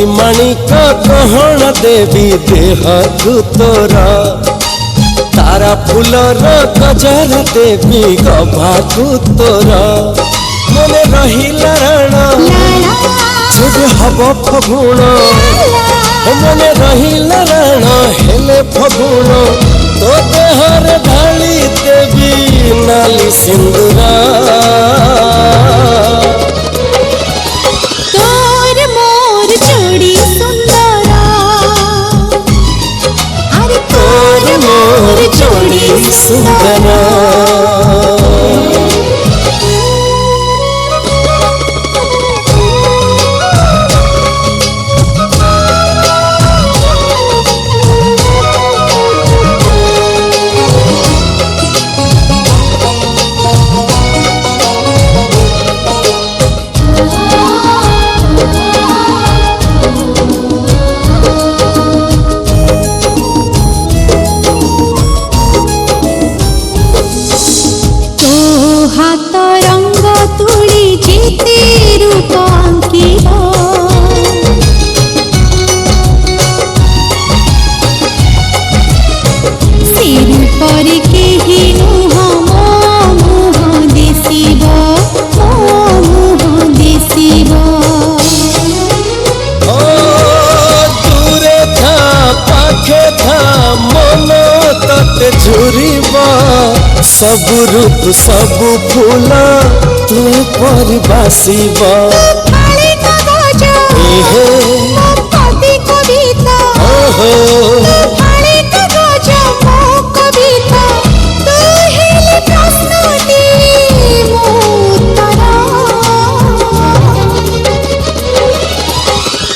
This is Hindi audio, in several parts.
माणिक गहण देवी देह तोरा तारा फूलर गजर देवी गभाकु तोरा मन रहिला राण जेबे हब फगुण मन रहिला राण हेले फगुण तो देहर ढाली देवी नाली सिंदूरा सुंदरा सबु रूप सबु फूल तू पर बासीब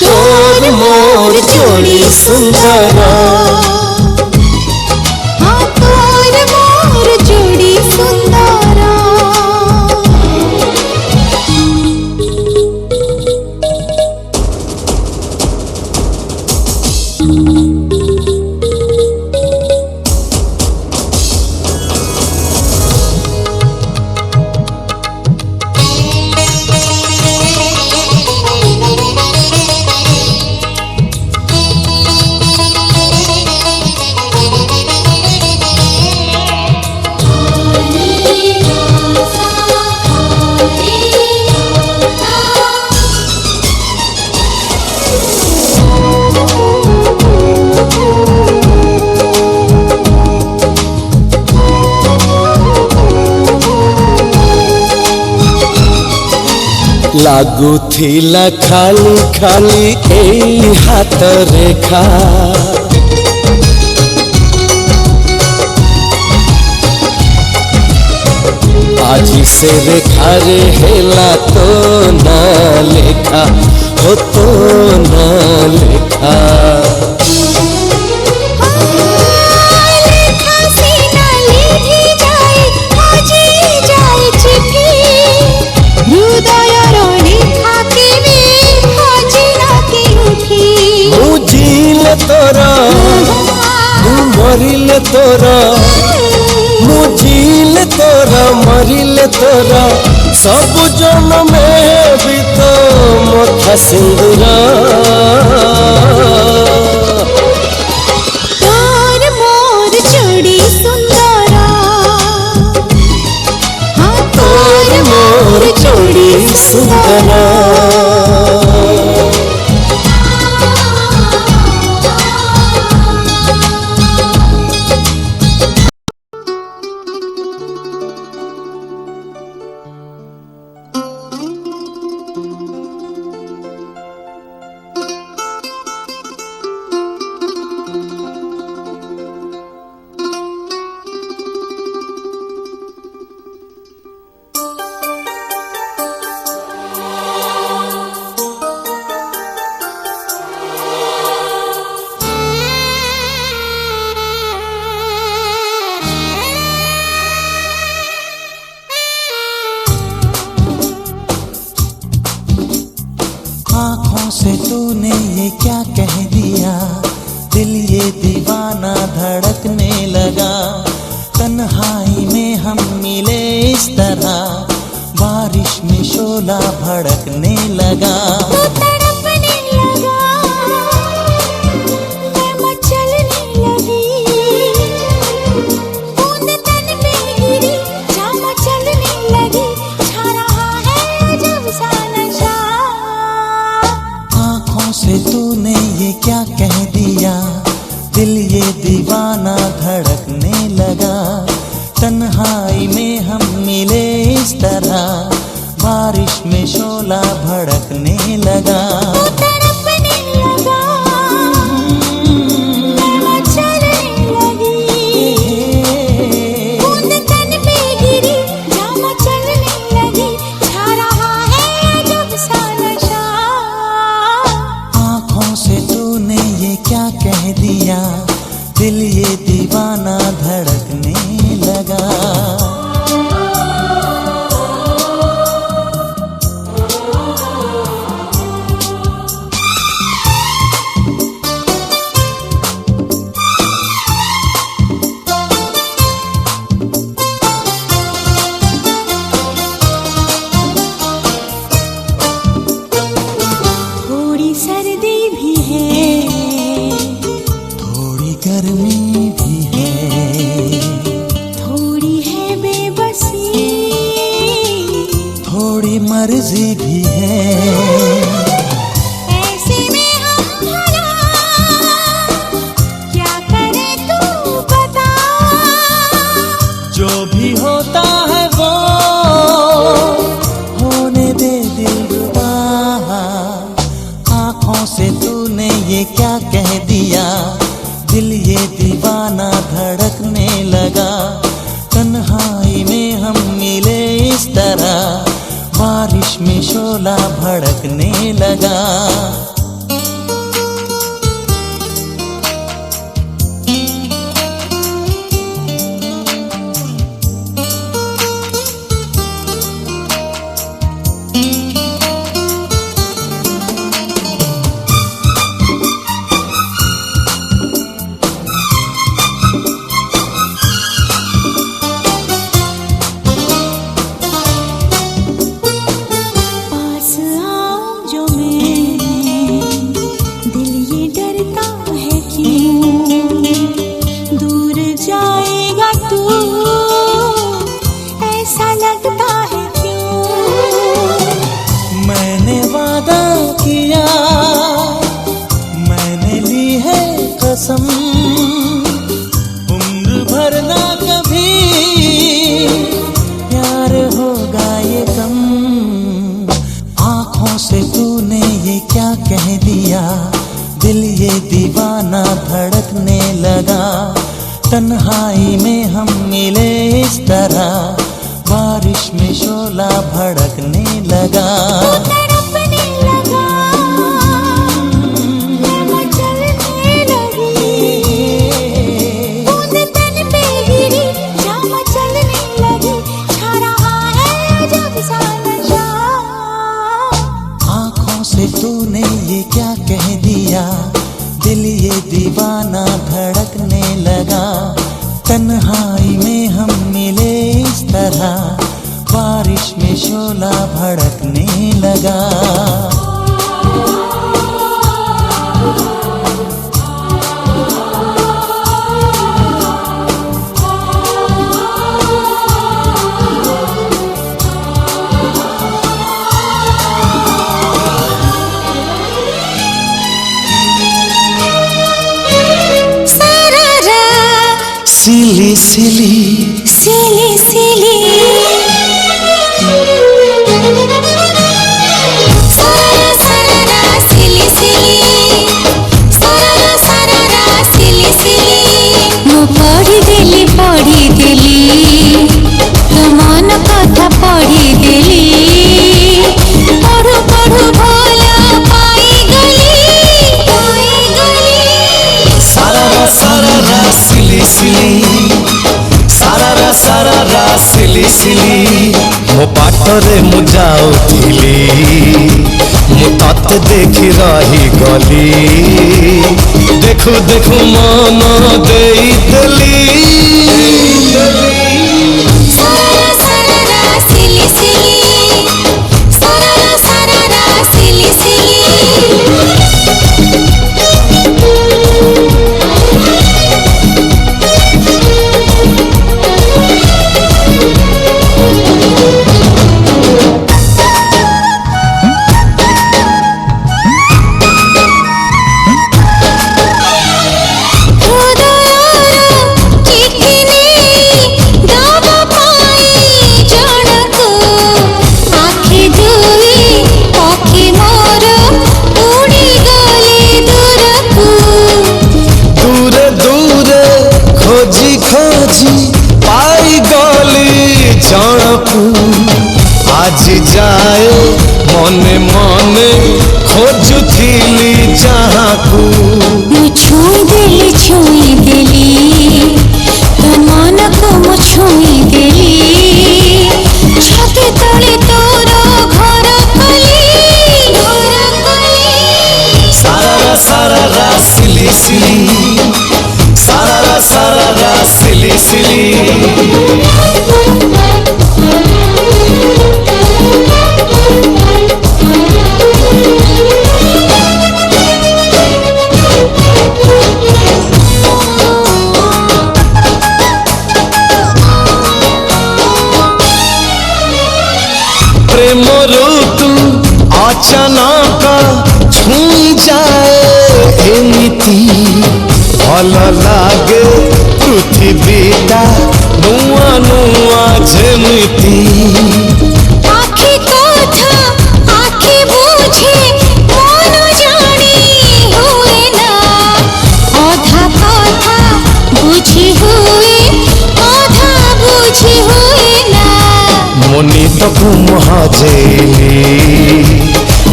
तोर मोर जोड़ी सुंदरा लागुथिला खाली खाली ए हाथ रेखा आज से रेखा रे हेला तो ना लेखा हो तो ना लेखा तोरा मरिले तोरा मुझिले तोरा मरिले तोरा सब जन्म में भी तो मथा सिंदूरा तोर मोर जोड़ी सुंदरा हाँ तोर मोर जोड़ी सुंदरा ये क्या कह दिया, दिल ये दीवाना धड़कने लगा। तन्हाई में हम मिले इस तरह, बारिश में शोला भड़कने लगा। तड़पने लगा, मैं चलने लगी, बूंद तन पे गिरी, जामा चलने लगी, छा रहा है अजब सा नशा। आँखों से तूने ये क्या कह दिया, दिल ये दीवाना धड़कने लगा। थोड़ी सर्दी भी है, थोड़ी गर्मी भी है, थोड़ी है बेबसी, थोड़ी मर्जी भी है। ऐसे में हम भला क्या करें तू बता। जो भी होता है वो होने दे दिलरुबा। आँखों से तूने ये क्या कह दिया, दिल ये दीवाना धड़कने लगा। तन्हाई में हम मिले इस तरह, बारिश में शोला भड़कने लगा। पास आऊं जो मैं, दिल ये डरता है क्यों, दूर जाएगा तू, ऐसा लगता है क्यों। मैंने वादा किया, मैंने ली है कसम, उम्र भर ना कभी प्यार होगा ये कम। आँखों से तूने ये क्या कह दिया, दिल ये दीवाना धड़कने लगा। तन्हाई में हम मिले इस तरह, बारिश में शोला भड़कने लगा। तड़पने लगा, मैं चलने लगी, बूंद तन पे गिरी, जामा चलने लगी, छा रहा है अजब सा नशा। आँखों से तूने ये क्या कह दिया, दिल ये दीवाना धड़कने लगा। तन्हाई में हम मिले इस तरह, बारिश में शोला भड़कने लगा। सारारा, सिली सिली सिली सिली, सारारा सारारा सिली सिली, सारारा सारारा सिली सिली। ମୁଁ ପଢ଼ିଦେଲି ତୋ ମନ କଥା ପଢ଼ିଦେଲି, ପଢ଼ୁ ପଢ଼ୁ ଭଲ ପାଇଗଲି। सारारा सारारा सिली सिली, सारारा सारारा सिली सिली। मो बाटरे मु जाउथिली, मु तते देखि रही गली। देखु देखु मन देई देली। सारारा सारारा सिली सिली, सारारा सारारा सिली सिली। सारा सिली सिली, सारा सिली सिली। प्रेम ऋतु अचानक छुई जाए एमिति भल लागे पृथ्वीटा नुआ नुआ जेमिति। आखि कथा आखि बुझे मन जानी हुए ना, आधा कथा बुझी हुए आधा बुझी हुए ना। मुनि तकु मुहाजेली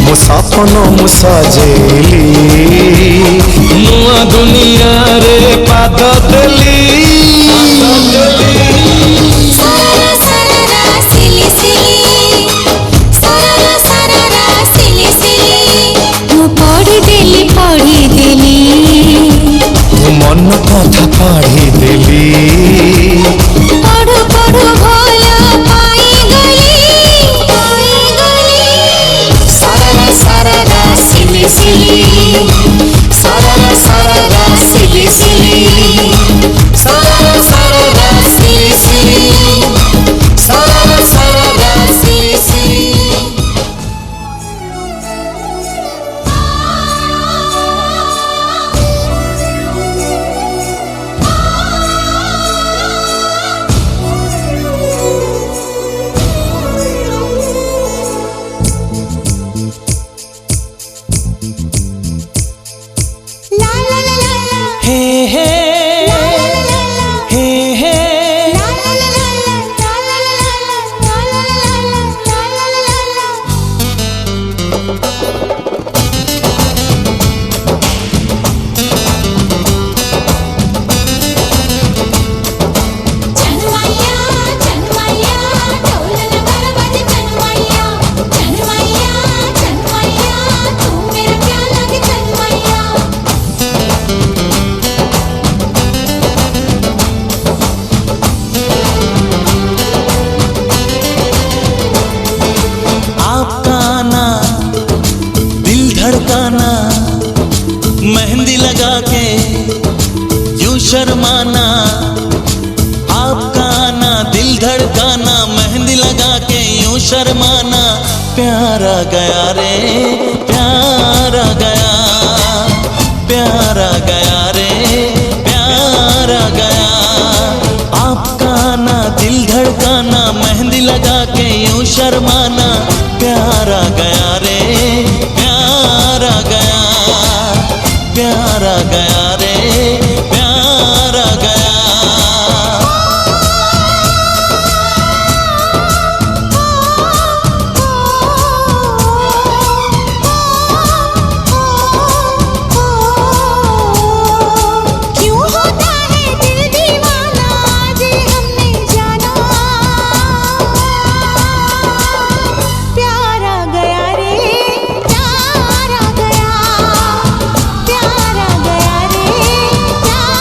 मो सपन मु सजेली, नुआ दुनिया रे पाद देली। सारा सारा सिली सिली, सारा सिली सिली। मु पढ़ी देली मन कथा पढ़ी देली। पढ़ु पढ़ु भल पाई गली। सारा सिली सिली, सारा सिली सिली, सारा सिली सिली, सारा सिली सिली। ला ला ला ला ला, हे हे ला ला ला ला, हे हे ला ला ला ला ला, ला ला ला ला ला, ला ला ला ला ला, ला ला ला ला। जनमैया जनमैया ढोल नगारा बजे। जनमैया जनमैया जनमैया तू मेरा क्या लगे। जनमैया आपका आना दिल धड़काना, मेहंदी लगा के यूं शर्माना। आपका आना दिल धड़काना, मेहंदी लगा के यूं शर्माना। प्यारा गया रे प्यारा गया, प्यारा गया रे प्यारा गया। आपका आना दिल धड़काना, मेहंदी लगा के यूं शर्माना। प्यारा गया रे प्यारा गया, प्यारा गया रे प्यारा गया। क्यों होता है दिल दीवाना, आज हमने जाना। प्यारा गया रे प्यारा गया, प्यारा गया रे प्यारा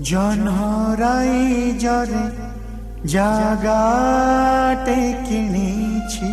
জনহরাই জরে জাগাটে কিনেছি,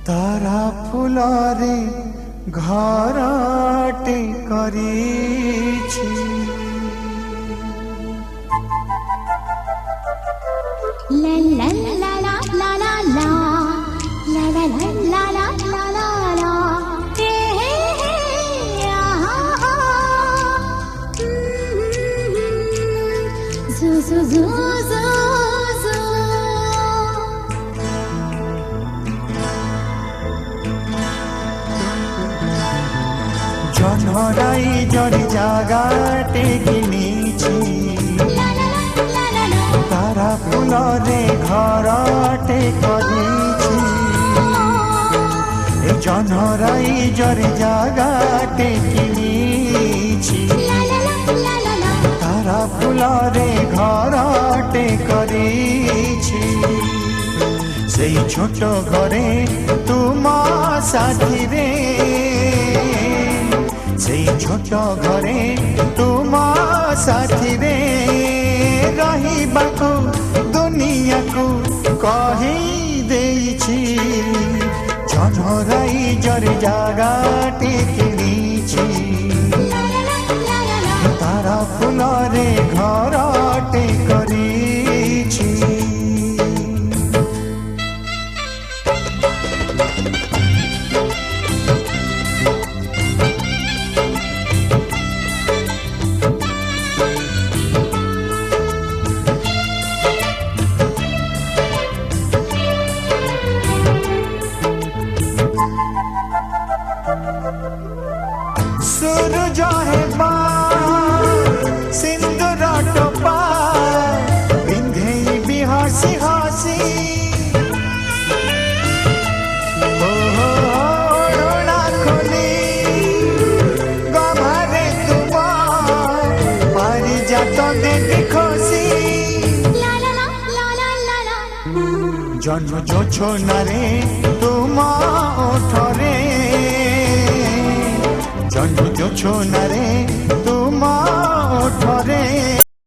তারা ফুলরে ঘরটে করেছি। লা লা লা লা লা লা লা লা লা লা লা লা লা লা হে হে হে আহা হা জু জু জু জু জু। জনহরাই জরে জাগাটে কিনেছি, তারা ফুলরে ঘরটে করেছি। এই জনহরাই জরে জাগাটে কিনেছি, তারা ফুলরে ঘরটে করেছি। সেই ছোট ঘরে তোমার সাথীরে, সেই ছোট ঘরে তোমার সাথীরে ରହିବାକୁ ଦୁନିଆକୁ କହି ଦେଇଛି। ଜନହରାଇ ଜରେ ଜାଗାଟେ କିଣିଛି, ତାରା ଫୁଲରେ ଘରଟେ କରିଛି। सूरज है सिंदूर टोपा पिंधे भी हसी हसी, ओढ़ना खोली गभारे तुम पारिजात देखी खुशी। जन्म जोछोनारे तुम ओठरे, जन्म जोछोनारे